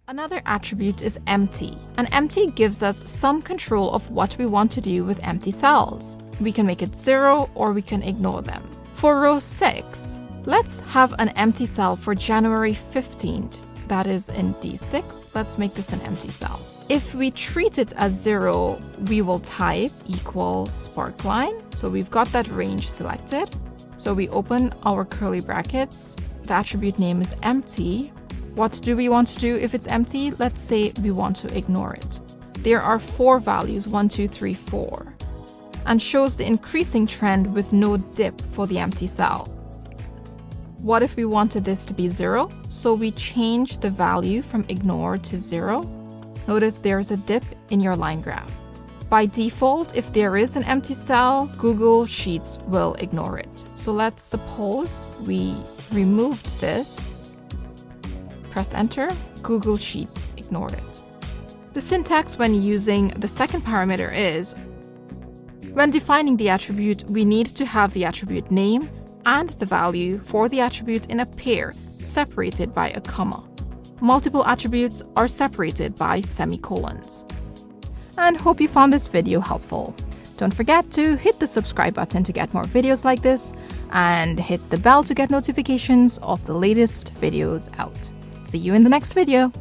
Another attribute is empty, and empty gives us some control of what we want to do with empty cells. We can make it 0 or we can ignore them. For row 6, let's have an empty cell for January 15th. That is in D6. Let's make this an empty cell. If we treat it as 0, we will type equals Sparkline. So we've got that range selected. So we open our curly brackets. The attribute name is empty. What do we want to do if it's empty? Let's say we want to ignore it. There are 4 values, 1, 2, 3, 4, and shows the increasing trend with no dip for the empty cell. What if we wanted this to be 0? So we change the value from ignore to 0. Notice there's a dip in your line graph. By default, if there is an empty cell, Google Sheets will ignore it. So let's suppose we removed this. Press enter, Google Sheets ignored it. The syntax when using the second parameter is, when defining the attribute, we need to have the attribute name and the value for the attribute in a pair, separated by a comma. Multiple attributes are separated by semicolons. And hope you found this video helpful. Don't forget to hit the subscribe button to get more videos like this, and hit the bell to get notifications of the latest videos out. See you in the next video.